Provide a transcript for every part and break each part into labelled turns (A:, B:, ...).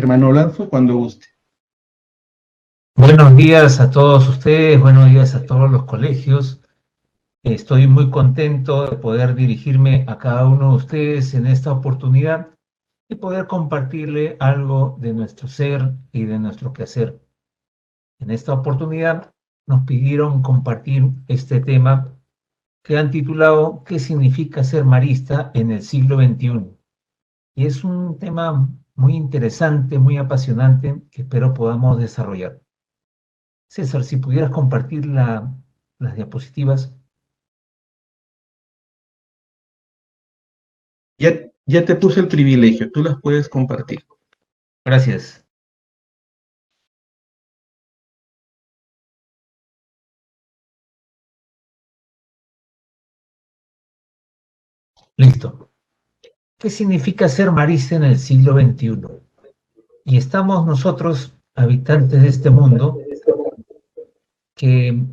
A: hermano Lanzo, cuando guste.
B: Buenos días a todos ustedes, buenos días a todos los colegios. Estoy muy contento de poder dirigirme a cada uno de ustedes en esta oportunidad y poder compartirle algo de nuestro ser y de nuestro quehacer. En esta oportunidad nos pidieron compartir este tema que han titulado ¿Qué significa ser marista en el siglo XXI? Y es un tema muy interesante, muy apasionante, que espero podamos desarrollar. César, si pudieras compartir las diapositivas.
A: Ya te puse el privilegio, tú las puedes compartir.
B: Gracias. Listo. ¿Qué significa ser marista en el siglo XXI? Y estamos nosotros, habitantes de este mundo, que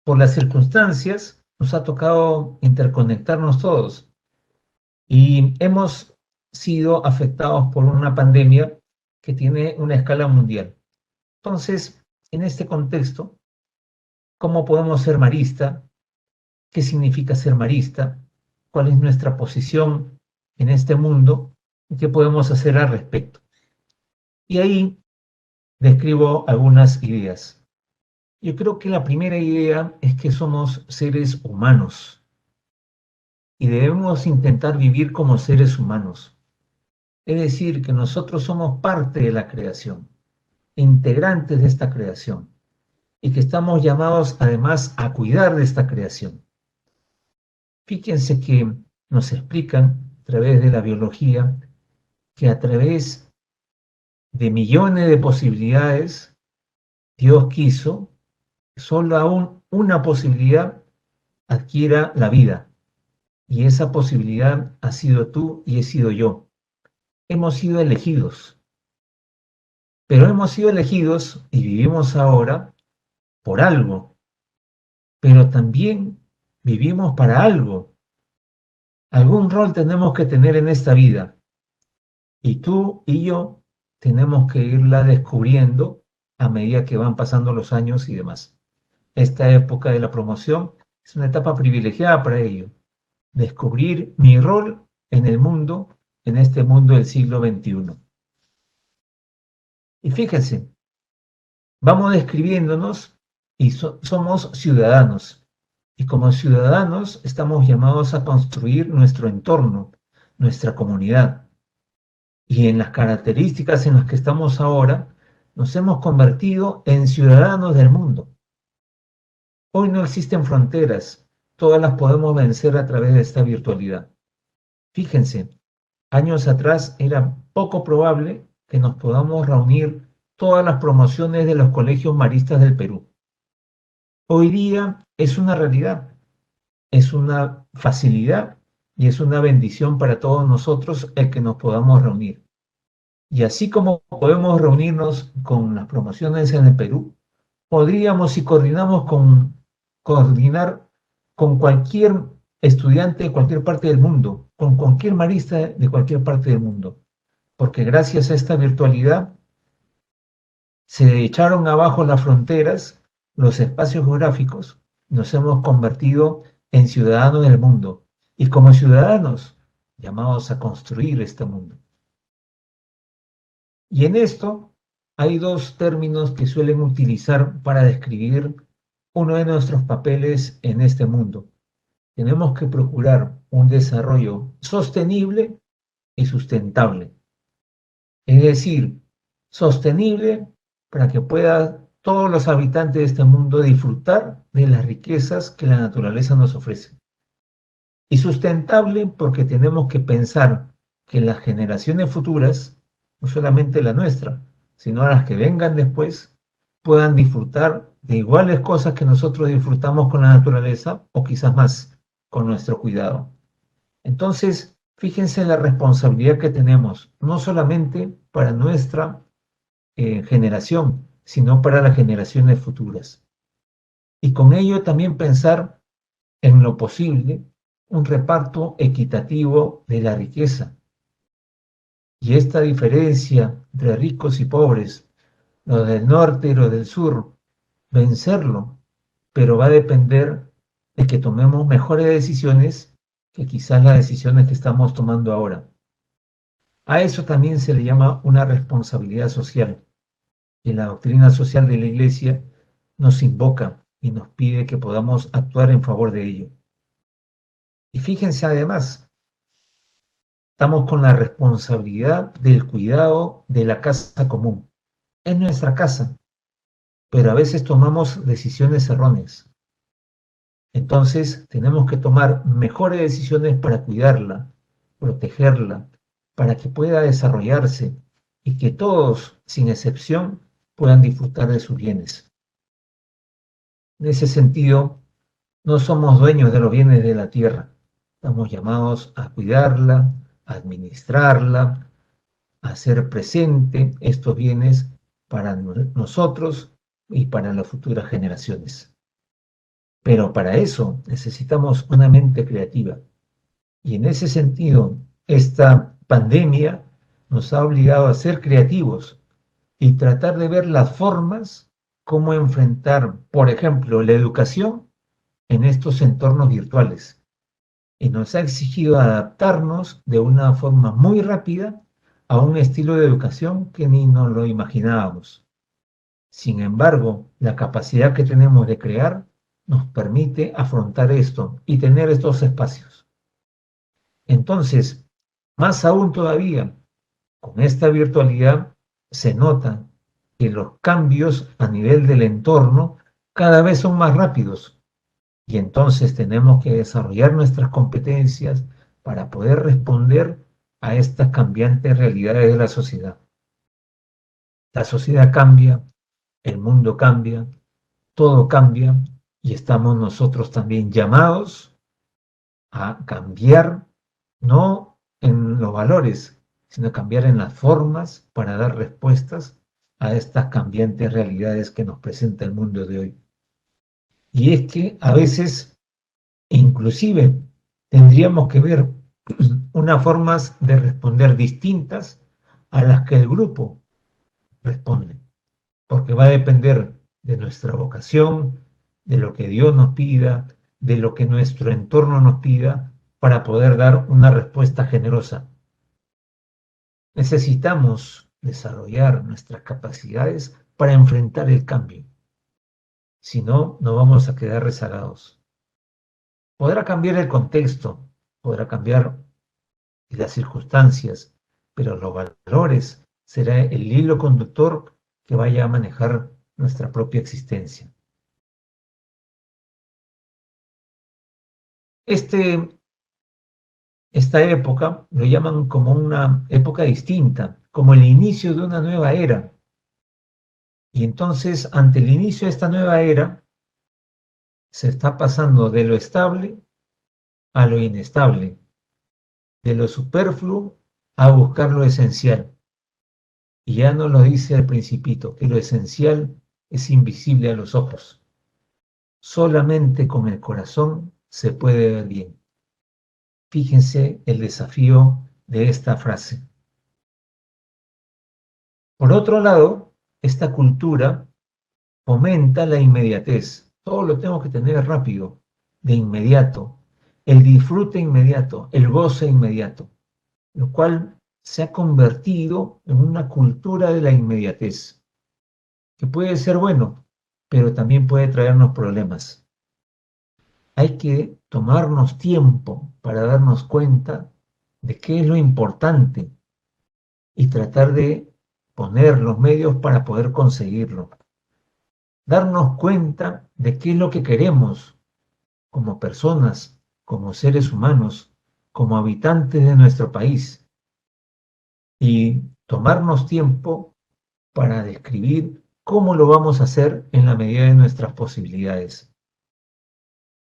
B: por las circunstancias nos ha tocado interconectarnos todos y hemos sido afectados por una pandemia que tiene una escala mundial. Entonces, en este contexto, ¿cómo podemos ser marista? ¿Qué significa ser marista? ¿Cuál es nuestra posición en este mundo? ¿Y qué podemos hacer al respecto? Y ahí describo algunas ideas. Yo creo que la primera idea es que somos seres humanos y debemos intentar vivir como seres humanos. Es decir, que nosotros somos parte de la creación, integrantes de esta creación, y que estamos llamados además a cuidar de esta creación. Fíjense que nos explican a través de la biología que a través de millones de posibilidades, Dios quiso que solo aún una posibilidad adquiera la vida. Y esa posibilidad ha sido tú y he sido yo. Hemos sido elegidos, pero hemos sido elegidos y vivimos ahora por algo, pero también vivimos para algo. Algún rol tenemos que tener en esta vida y tú y yo tenemos que irla descubriendo a medida que van pasando los años y demás. Esta época de la promoción es una etapa privilegiada para ello. Descubrir mi rol en el mundo, en este mundo del siglo XXI. Y fíjense, vamos describiéndonos y somos ciudadanos. Y como ciudadanos estamos llamados a construir nuestro entorno, nuestra comunidad. Y en las características en las que estamos ahora, nos hemos convertido en ciudadanos del mundo. Hoy no existen fronteras, todas las podemos vencer a través de esta virtualidad. Fíjense, años atrás era poco probable que nos podamos reunir todas las promociones de los colegios maristas del Perú. Hoy día es una realidad, es una facilidad y es una bendición para todos nosotros el que nos podamos reunir. Y así como podemos reunirnos con las promociones en el Perú, podríamos, si coordinar con cualquier estudiante de cualquier parte del mundo, con cualquier marista de cualquier parte del mundo, porque gracias a esta virtualidad se echaron abajo las fronteras, los espacios geográficos, nos hemos convertido en ciudadanos del mundo y como ciudadanos llamados a construir este mundo. Y en esto hay dos términos que suelen utilizar para describir uno de nuestros papeles en este mundo. Tenemos que procurar un desarrollo sostenible y sustentable. Es decir, sostenible para que puedan todos los habitantes de este mundo disfrutar de las riquezas que la naturaleza nos ofrece. Y sustentable porque tenemos que pensar que las generaciones futuras, no solamente la nuestra, sino las que vengan después, puedan disfrutar de iguales cosas que nosotros disfrutamos con la naturaleza o quizás más con nuestro cuidado. Entonces, fíjense en la responsabilidad que tenemos, no solamente para nuestra generación, sino para las generaciones futuras. Y con ello también pensar en lo posible un reparto equitativo de la riqueza. Y esta diferencia entre ricos y pobres, los del norte y los del sur, vencerlo, pero va a depender de que tomemos mejores decisiones que quizás las decisiones que estamos tomando ahora. A eso también se le llama una responsabilidad social. Y la doctrina social de la Iglesia nos invoca y nos pide que podamos actuar en favor de ello. Y fíjense además, estamos con la responsabilidad del cuidado de la casa común. Es nuestra casa, pero a veces tomamos decisiones erróneas. Entonces tenemos que tomar mejores decisiones para cuidarla, protegerla, para que pueda desarrollarse y que todos, sin excepción, puedan disfrutar de sus bienes. En ese sentido, no somos dueños de los bienes de la tierra. Estamos llamados a cuidarla, a administrarla, a hacer presente estos bienes para nosotros y para las futuras generaciones. Pero para eso necesitamos una mente creativa. Y en ese sentido, esta pandemia nos ha obligado a ser creativos y tratar de ver las formas cómo enfrentar, por ejemplo, la educación en estos entornos virtuales. Y nos ha exigido adaptarnos de una forma muy rápida a un estilo de educación que ni nos lo imaginábamos. Sin embargo, la capacidad que tenemos de crear nos permite afrontar esto y tener estos espacios. Entonces, más aún todavía, con esta virtualidad se nota que los cambios a nivel del entorno cada vez son más rápidos y entonces tenemos que desarrollar nuestras competencias para poder responder a estas cambiantes realidades de la sociedad. La sociedad cambia, el mundo cambia, todo cambia y estamos nosotros también llamados a cambiar, no en los valores, sino cambiar en las formas para dar respuestas a estas cambiantes realidades que nos presenta el mundo de hoy. Y es que a veces, inclusive, tendríamos que ver unas formas de responder distintas a las que el grupo responde, porque va a depender de nuestra vocación, de lo que Dios nos pida, de lo que nuestro entorno nos pida, para poder dar una respuesta generosa. Necesitamos desarrollar nuestras capacidades para enfrentar el cambio. Si no, no vamos a quedar rezagados. Podrá cambiar el contexto, podrá cambiar las circunstancias, pero los valores será el hilo conductor que vaya a manejar nuestra propia existencia. Esta época lo llaman como una época distinta, como el inicio de una nueva era. Y entonces, ante el inicio de esta nueva era, se está pasando de lo estable a lo inestable, de lo superfluo a buscar lo esencial. Y ya nos lo dice el Principito, que lo esencial es invisible a los ojos. Solamente con el corazón se puede ver bien. Fíjense el desafío de esta frase. Por otro lado, esta cultura fomenta la inmediatez. Todo lo tengo que tener rápido, de inmediato. El disfrute inmediato, el goce inmediato, lo cual se ha convertido en una cultura de la inmediatez, que puede ser bueno, pero también puede traernos problemas. Hay que tomarnos tiempo para darnos cuenta de qué es lo importante y tratar de poner los medios para poder conseguirlo. Darnos cuenta de qué es lo que queremos como personas, como seres humanos, como habitantes de nuestro país y tomarnos tiempo para describir cómo lo vamos a hacer en la medida de nuestras posibilidades.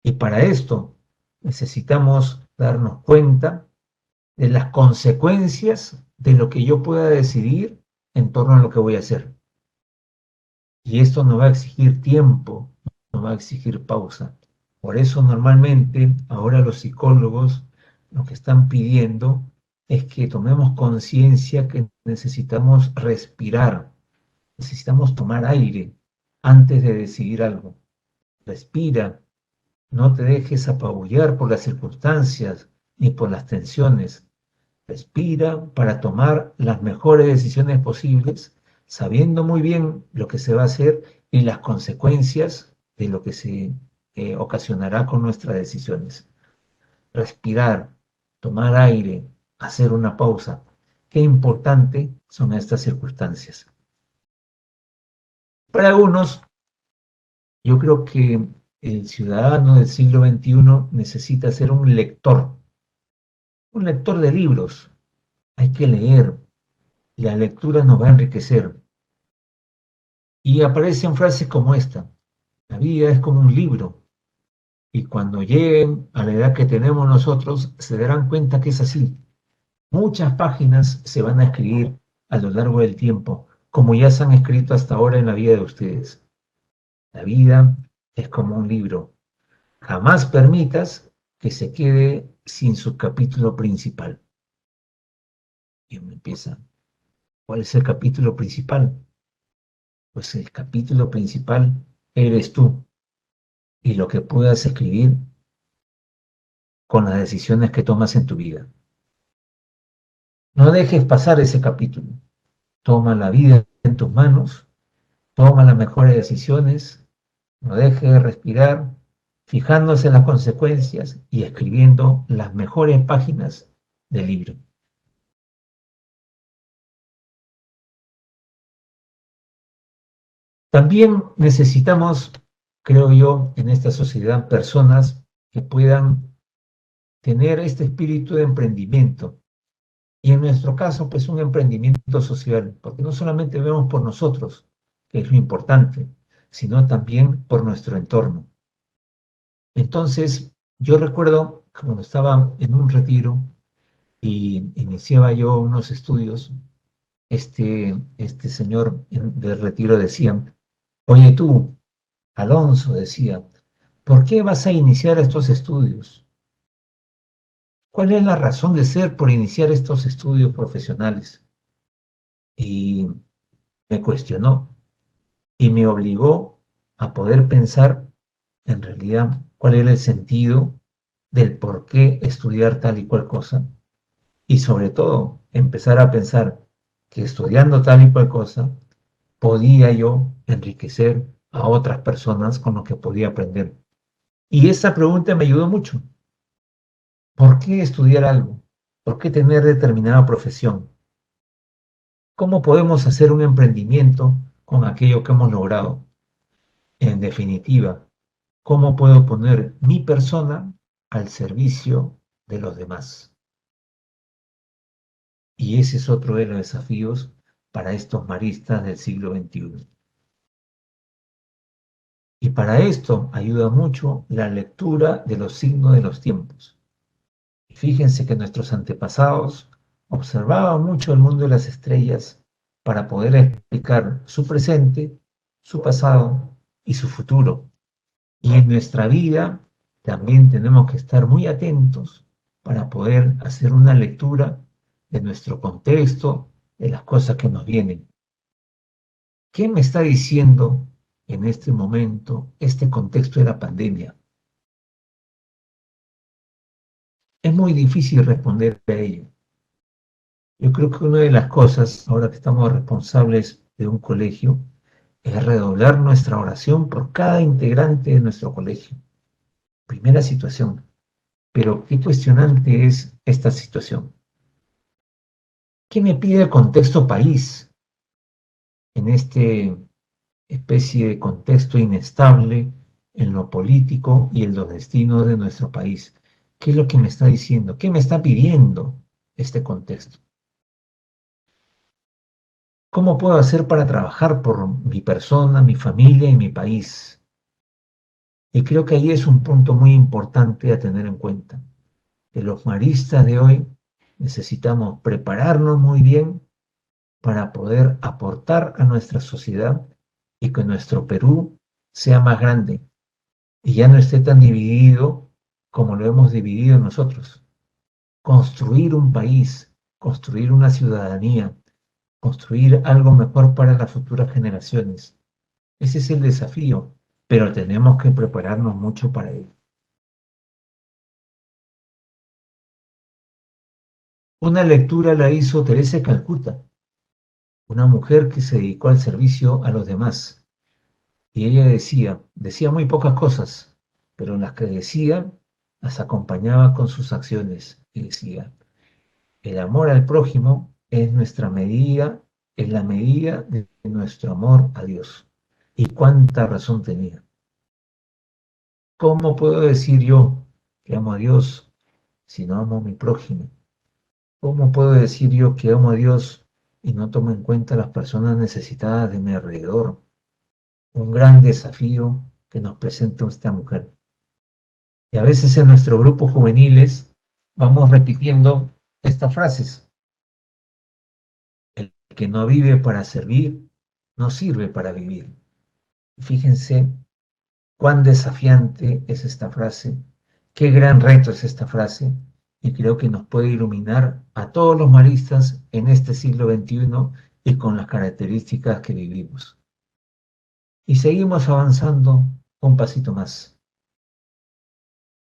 B: Y para esto necesitamos darnos cuenta de las consecuencias de lo que yo pueda decidir en torno a lo que voy a hacer. Y esto nos va a exigir tiempo, nos va a exigir pausa. Por eso normalmente ahora los psicólogos lo que están pidiendo es que tomemos conciencia que necesitamos respirar, necesitamos tomar aire antes de decidir algo. Respira, no te dejes apabullar por las circunstancias ni por las tensiones. Respira para tomar las mejores decisiones posibles, sabiendo muy bien lo que se va a hacer y las consecuencias de lo que se ocasionará con nuestras decisiones. Respirar, tomar aire, hacer una pausa. Qué importante son estas circunstancias. Para algunos, yo creo que el ciudadano del siglo XXI necesita ser un lector de libros. Hay que leer, la lectura nos va a enriquecer. Y aparecen frases como esta: la vida es como un libro, y cuando lleguen a la edad que tenemos nosotros, se darán cuenta que es así. Muchas páginas se van a escribir a lo largo del tiempo, como ya se han escrito hasta ahora en la vida de ustedes. La vida es como un libro. Jamás permitas que se quede sin su capítulo principal. Y uno empieza, ¿cuál es el capítulo principal? Pues el capítulo principal eres tú y lo que puedas escribir con las decisiones que tomas en tu vida. No dejes pasar ese capítulo. Toma la vida en tus manos, toma las mejores decisiones, no dejes de respirar, fijándose en las consecuencias y escribiendo las mejores páginas del libro. También necesitamos, creo yo, en esta sociedad, personas que puedan tener este espíritu de emprendimiento. Y en nuestro caso, pues un emprendimiento social, porque no solamente vemos por nosotros, que es lo importante, sino también por nuestro entorno. Entonces, yo recuerdo que cuando estaba en un retiro y iniciaba yo unos estudios, este señor del retiro decía, oye tú, Alonso, decía, ¿por qué vas a iniciar estos estudios? ¿Cuál es la razón de ser por iniciar estos estudios profesionales? Y me cuestionó y me obligó a poder pensar en realidad cuál era el sentido del por qué estudiar tal y cual cosa y sobre todo empezar a pensar que estudiando tal y cual cosa podía yo enriquecer a otras personas con lo que podía aprender. Y esa pregunta me ayudó mucho. ¿Por qué estudiar algo? ¿Por qué tener determinada profesión? ¿Cómo podemos hacer un emprendimiento con aquello que hemos logrado? En definitiva, ¿cómo puedo poner mi persona al servicio de los demás? Y ese es otro de los desafíos para estos maristas del siglo XXI. Y para esto ayuda mucho la lectura de los signos de los tiempos. Y fíjense que nuestros antepasados observaban mucho el mundo de las estrellas para poder explicar su presente, su pasado y su futuro. Y en nuestra vida también tenemos que estar muy atentos para poder hacer una lectura de nuestro contexto, de las cosas que nos vienen. ¿Qué me está diciendo en este momento este contexto de la pandemia? Es muy difícil responder a ello. Yo creo que una de las cosas, ahora que estamos responsables de un colegio, es redoblar nuestra oración por cada integrante de nuestro colegio. Primera situación. Pero qué cuestionante es esta situación. ¿Qué me pide el contexto país en este especie de contexto inestable en lo político y en los destinos de nuestro país? ¿Qué es lo que me está diciendo? ¿Qué me está pidiendo este contexto? ¿Cómo puedo hacer para trabajar por mi persona, mi familia y mi país? Y creo que ahí es un punto muy importante a tener en cuenta. Que los maristas de hoy necesitamos prepararnos muy bien para poder aportar a nuestra sociedad y que nuestro Perú sea más grande y ya no esté tan dividido como lo hemos dividido nosotros. Construir un país construir una ciudadanía, construir algo mejor para las futuras generaciones. Ese es el desafío, pero tenemos que prepararnos mucho para ello. Una lectura la hizo Teresa de Calcuta, una mujer que se dedicó al servicio a los demás. Y ella decía muy pocas cosas, pero en las que decía, las acompañaba con sus acciones. Y decía, el amor al prójimo es nuestra medida, es la medida de nuestro amor a Dios. Y cuánta razón tenía. ¿Cómo puedo decir yo que amo a Dios si no amo a mi prójimo? ¿Cómo puedo decir yo que amo a Dios y no tomo en cuenta a las personas necesitadas de mi alrededor? Un gran desafío que nos presenta esta mujer. Y a veces en nuestro grupo juveniles vamos repitiendo estas frases. El que no vive para servir, no sirve para vivir. Fíjense cuán desafiante es esta frase, qué gran reto es esta frase, y creo que nos puede iluminar a todos los maristas en este siglo XXI y con las características que vivimos. Y seguimos avanzando un pasito más.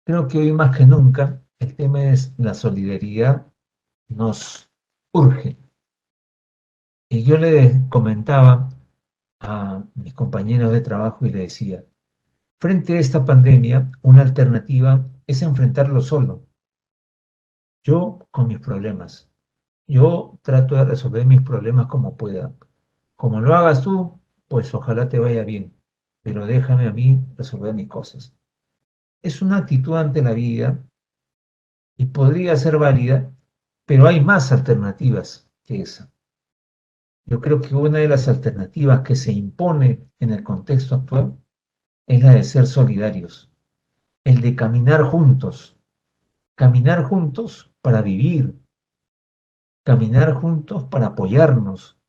B: Creo que hoy más que nunca el tema es la solidaridad nos urge. Y yo le comentaba a mis compañeros de trabajo y le decía, frente a esta pandemia, una alternativa es enfrentarlo solo. Yo con mis problemas. Yo trato de resolver mis problemas como pueda. Como lo hagas tú, pues ojalá te vaya bien, pero déjame a mí resolver mis cosas. Es una actitud ante la vida y podría ser válida, pero hay más alternativas que esa. Yo creo que una de las alternativas que se impone en el contexto actual es la de ser solidarios, el de caminar juntos para vivir, caminar juntos para apoyarnos,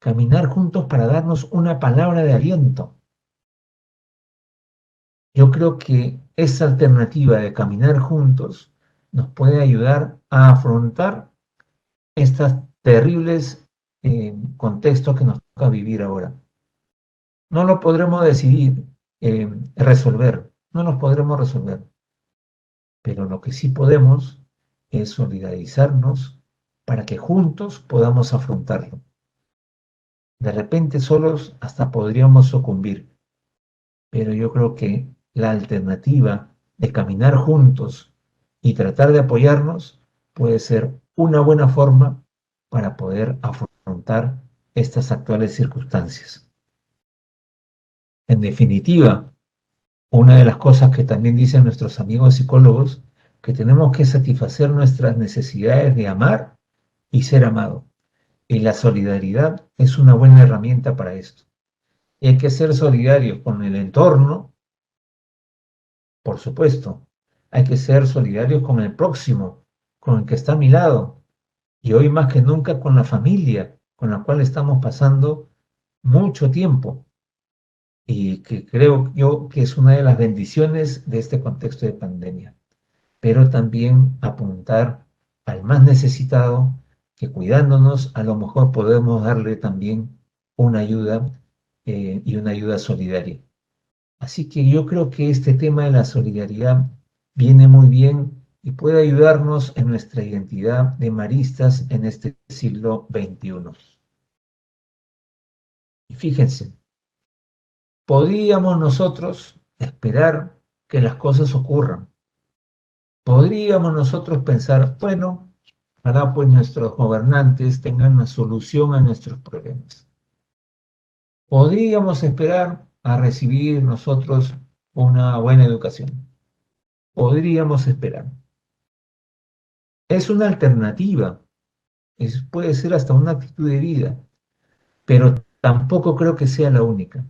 B: caminar juntos para darnos una palabra de aliento. Yo creo que esa alternativa de caminar juntos nos puede ayudar a afrontar estos terribles contextos que nos toca vivir ahora. No lo podremos decidir, resolver, no los podremos resolver, pero lo que sí podemos es solidarizarnos para que juntos podamos afrontarlo. De repente solos hasta podríamos sucumbir, pero yo creo que la alternativa de caminar juntos y tratar de apoyarnos puede ser una buena forma para poder afrontar estas actuales circunstancias. En definitiva, una de las cosas que también dicen nuestros amigos psicólogos, que tenemos que satisfacer nuestras necesidades de amar y ser amado. Y la solidaridad es una buena herramienta para esto. Y hay que ser solidarios con el entorno, por supuesto. Hay que ser solidarios con el próximo, con el que está a mi lado. Y hoy más que nunca con la familia, con la cual estamos pasando mucho tiempo. Y que creo yo que es una de las bendiciones de este contexto de pandemia. Pero también apuntar al más necesitado, que cuidándonos a lo mejor podemos darle también una ayuda y una ayuda solidaria. Así que yo creo que este tema de la solidaridad viene muy bien y puede ayudarnos en nuestra identidad de maristas en este siglo XXI. Y fíjense, podríamos nosotros esperar que las cosas ocurran. Podríamos nosotros pensar, bueno, ojalá pues nuestros gobernantes tengan una solución a nuestros problemas. Podríamos esperar a recibir nosotros una buena educación. Podríamos esperar. Es una alternativa, puede ser hasta una actitud de vida, pero tampoco creo que sea la única.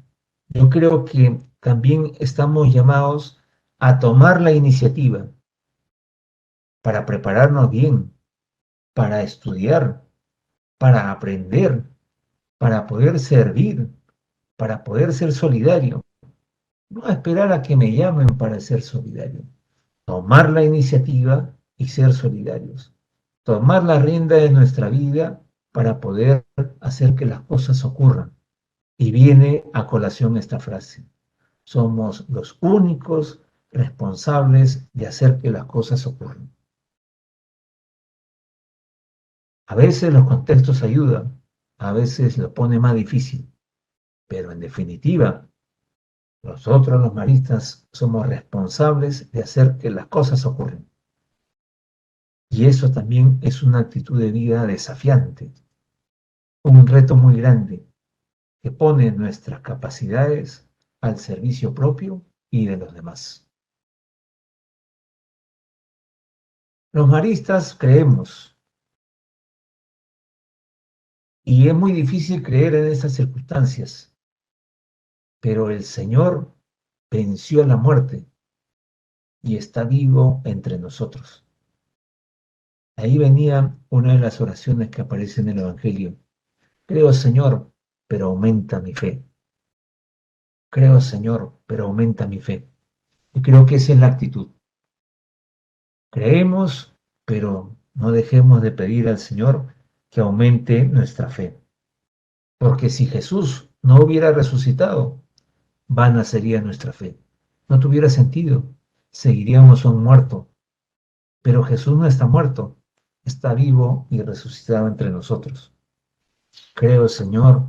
B: Yo creo que también estamos llamados a tomar la iniciativa para prepararnos bien, para estudiar, para aprender, para poder servir, para poder ser solidario. No esperar a que me llamen para ser solidario. Tomar la iniciativa y ser solidarios. tomar la rienda de nuestra vida para poder hacer que las cosas ocurran. Y viene a colación esta frase: somos los únicos responsables de hacer que las cosas ocurran. A veces los contextos ayudan, a veces lo pone más difícil, pero en definitiva, nosotros los maristas somos responsables de hacer que las cosas ocurran. Y eso también es una actitud de vida desafiante, un reto muy grande que pone nuestras capacidades al servicio propio y de los demás. Los maristas creemos, y es muy difícil creer en estas circunstancias, pero el Señor venció a la muerte y está vivo entre nosotros. Ahí venía una de las oraciones que aparece en el Evangelio. Creo, Señor, pero aumenta mi fe. Creo, Señor, pero aumenta mi fe. Y creo que esa es la actitud. Creemos, pero no dejemos de pedir al Señor que aumente nuestra fe. Porque si Jesús no hubiera resucitado, vana sería nuestra fe. No tuviera sentido. Seguiríamos un muerto. Pero Jesús no está muerto. Está vivo y resucitado entre nosotros. Creo, Señor,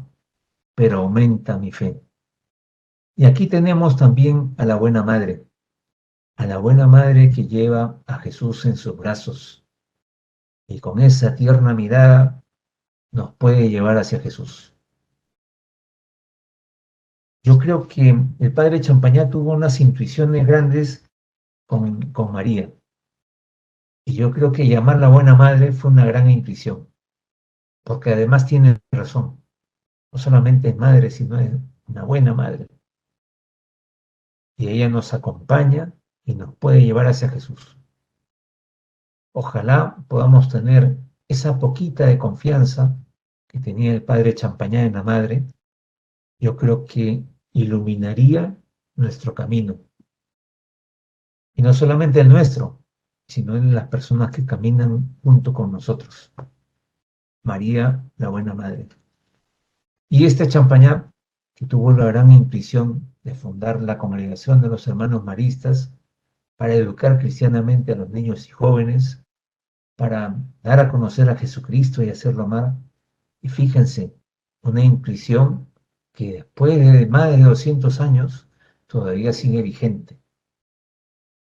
B: pero aumenta mi fe. Y aquí tenemos también a la buena madre que lleva a Jesús en sus brazos y con esa tierna mirada nos puede llevar hacia Jesús. Yo creo que el padre Champañá tuvo unas intuiciones grandes con María. Y yo creo que llamar la buena madre fue una gran intuición, porque además tiene razón. No solamente es madre, sino es una buena madre. Y ella nos acompaña y nos puede llevar hacia Jesús. Ojalá podamos tener esa poquita de confianza que tenía el padre Champañá en la madre. Yo creo que iluminaría nuestro camino. Y no solamente el nuestro, sino en las personas que caminan junto con nosotros. María, la buena madre. Y este Champañá, que tuvo la gran intuición de fundar la Congregación de los Hermanos Maristas para educar cristianamente a los niños y jóvenes, para dar a conocer a Jesucristo y hacerlo amar. Y fíjense, una intuición que después de más de 200 años todavía sigue vigente.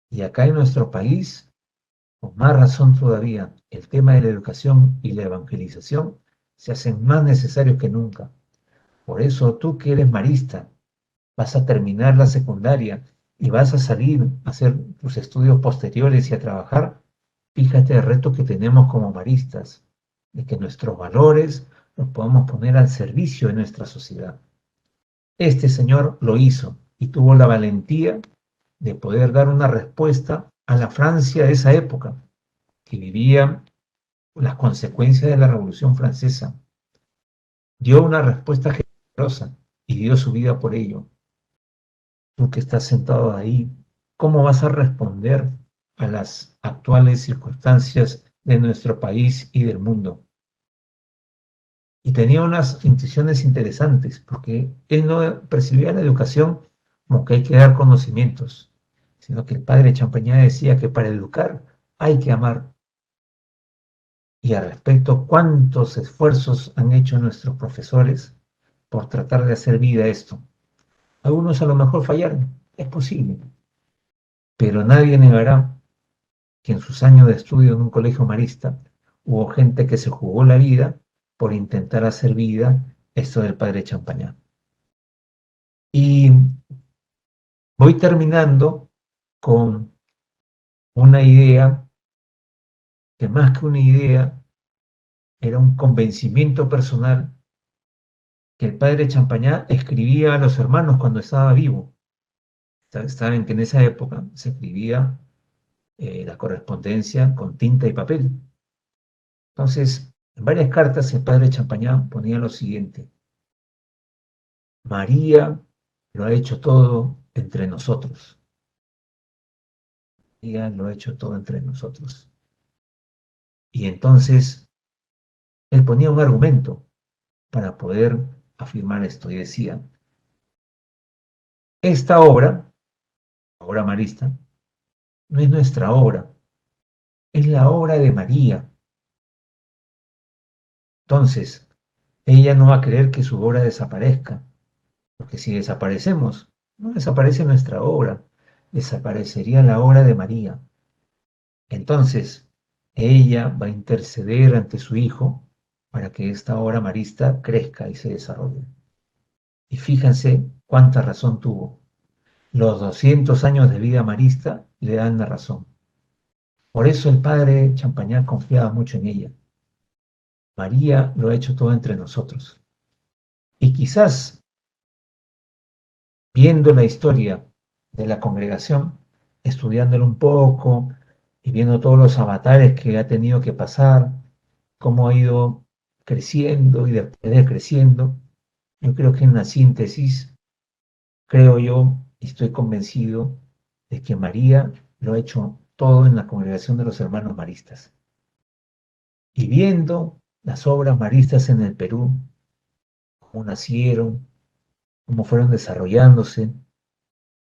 B: Y acá en nuestro país, con más razón todavía, el tema de la educación y la evangelización se hacen más necesarios que nunca. Por eso tú que eres marista, vas a terminar la secundaria y vas a salir a hacer tus estudios posteriores y a trabajar. Fíjate el reto que tenemos como maristas, de que nuestros valores los podamos poner al servicio de nuestra sociedad. Este señor lo hizo y tuvo la valentía de poder dar una respuesta a la Francia de esa época, que vivía las consecuencias de la Revolución Francesa. Dio una respuesta generosa y dio su vida por ello. Tú que estás sentado ahí, ¿cómo vas a responder a las actuales circunstancias de nuestro país y del mundo? Y tenía unas intuiciones interesantes, porque él no percibía la educación como que hay que dar conocimientos, sino que el padre Champañá decía que para educar hay que amar. Y al respecto, ¿cuántos esfuerzos han hecho nuestros profesores por tratar de hacer vida esto? Algunos a lo mejor fallaron, es posible, pero nadie negará que en sus años de estudio en un colegio marista hubo gente que se jugó la vida por intentar hacer vida esto del padre Champañá. Y voy terminando con una idea que más que una idea era un convencimiento personal que el padre Champañá escribía a los hermanos cuando estaba vivo. Saben que en esa época se escribía la correspondencia con tinta y papel. Entonces, en varias cartas el padre Champañá ponía lo siguiente: María lo ha hecho todo entre nosotros. María lo ha hecho todo entre nosotros. Y entonces él ponía un argumento para poder afirmar esto y decía, esta obra, la obra marista, no es nuestra obra, es la obra de María. Entonces, ella no va a querer que su obra desaparezca, porque si desaparecemos, no desaparece nuestra obra, desaparecería la obra de María. Entonces, ella va a interceder ante su Hijo para que esta obra marista crezca y se desarrolle. Y fíjense cuánta razón tuvo. Los 200 años de vida marista le dan la razón. Por eso el padre Champañán confiaba mucho en ella. María lo ha hecho todo entre nosotros. Y quizás, viendo la historia de la congregación, estudiándolo un poco y viendo todos los avatares que ha tenido que pasar, cómo ha ido creciendo y después de creciendo, yo creo que en la síntesis, creo yo y estoy convencido de que María lo ha hecho todo en la congregación de los hermanos maristas. Y viendo las obras maristas en el Perú, cómo nacieron, cómo fueron desarrollándose,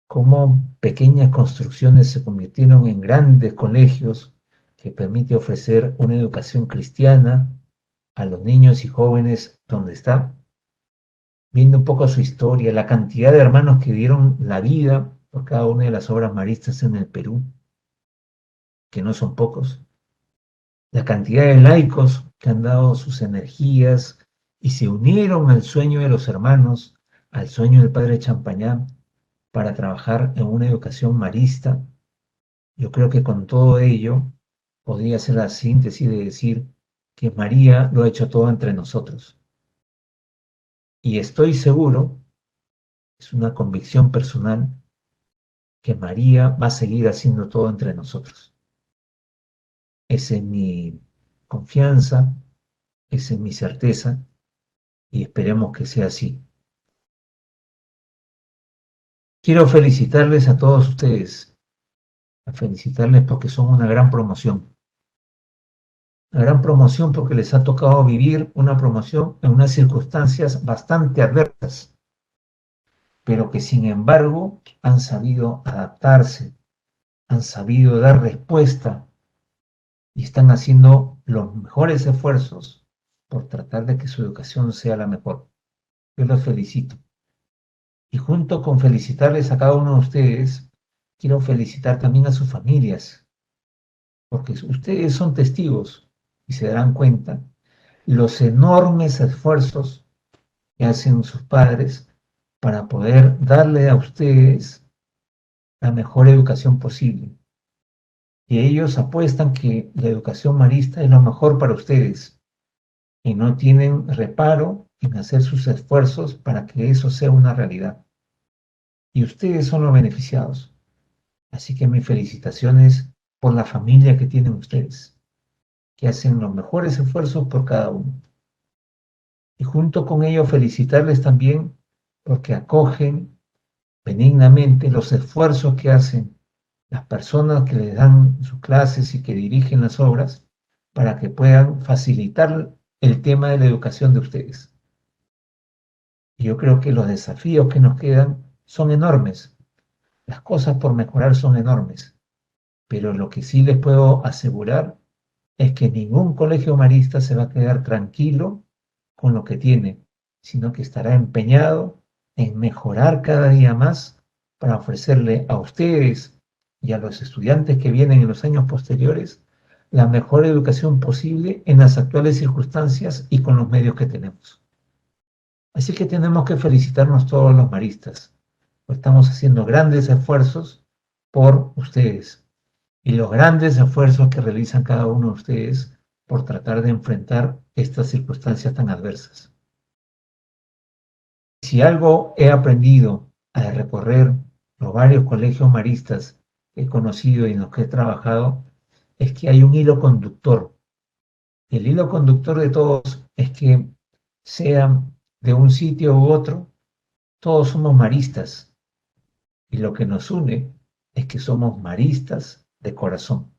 B: cómo pequeñas construcciones se convirtieron en grandes colegios que permite ofrecer una educación cristiana a los niños y jóvenes donde está, viendo un poco su historia, la cantidad de hermanos que dieron la vida por cada una de las obras maristas en el Perú, que no son pocos, la cantidad de laicos que han dado sus energías y se unieron al sueño de los hermanos, al sueño del padre Champañán, para trabajar en una educación marista. Yo creo que con todo ello podría ser la síntesis de decir que María lo ha hecho todo entre nosotros. Y estoy seguro, es una convicción personal, que María va a seguir haciendo todo entre nosotros. Esa es mi confianza, esa es mi certeza y esperemos que sea así. Quiero felicitarles a todos ustedes, a felicitarles porque son una gran promoción. Una gran promoción porque les ha tocado vivir una promoción en unas circunstancias bastante adversas, pero que sin embargo han sabido adaptarse, han sabido dar respuesta y están haciendo los mejores esfuerzos por tratar de que su educación sea la mejor. Yo los felicito. Y junto con felicitarles a cada uno de ustedes, quiero felicitar también a sus familias, porque ustedes son testigos y se darán cuenta los enormes esfuerzos que hacen sus padres para poder darle a ustedes la mejor educación posible. Y ellos apuestan que la educación marista es lo mejor para ustedes y no tienen reparo en hacer sus esfuerzos para que eso sea una realidad. Y ustedes son los beneficiados. Así que mis felicitaciones por la familia que tienen ustedes, que hacen los mejores esfuerzos por cada uno. Y junto con ello felicitarles también porque acogen benignamente los esfuerzos que hacen las personas que les dan sus clases y que dirigen las obras para que puedan facilitar el tema de la educación de ustedes. Y yo creo que los desafíos que nos quedan son enormes. Las cosas por mejorar son enormes. Pero lo que sí les puedo asegurar es que ningún colegio marista se va a quedar tranquilo con lo que tiene, sino que estará empeñado en mejorar cada día más para ofrecerle a ustedes y a los estudiantes que vienen en los años posteriores la mejor educación posible en las actuales circunstancias y con los medios que tenemos. Así que tenemos que felicitarnos todos los maristas, pues estamos haciendo grandes esfuerzos por ustedes y los grandes esfuerzos que realizan cada uno de ustedes por tratar de enfrentar estas circunstancias tan adversas. Si algo he aprendido al recorrer los varios colegios maristas que he conocido y en los que he trabajado, es que hay un hilo conductor. El hilo conductor de todos es que sean de un sitio u otro, todos somos maristas. Y lo que nos une es que somos maristas de corazón.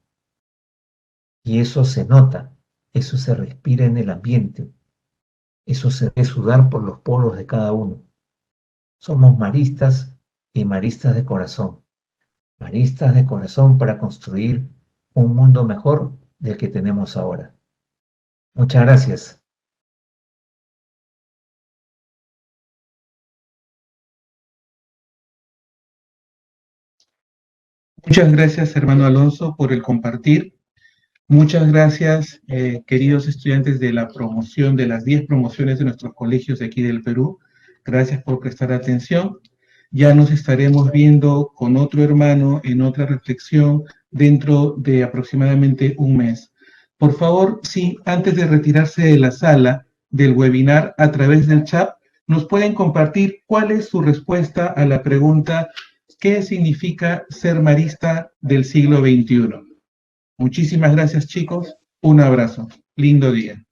B: Y eso se nota eso se respira en el ambiente, eso se debe sudar por los poros de cada uno. Somos maristas y maristas de corazón para construir un mundo mejor del que tenemos ahora. Muchas gracias.
A: Muchas gracias, hermano Alonso, por el compartir. Muchas gracias, queridos estudiantes de la promoción, de las 10 promociones de nuestros colegios de aquí del Perú. Gracias por prestar atención. Ya nos estaremos viendo con otro hermano en otra reflexión dentro de aproximadamente un mes. Por favor, sí, antes de retirarse de la sala del webinar a través del chat, nos pueden compartir cuál es su respuesta a la pregunta ¿qué significa ser marista del siglo XXI? Muchísimas gracias, chicos. Un abrazo. Lindo día.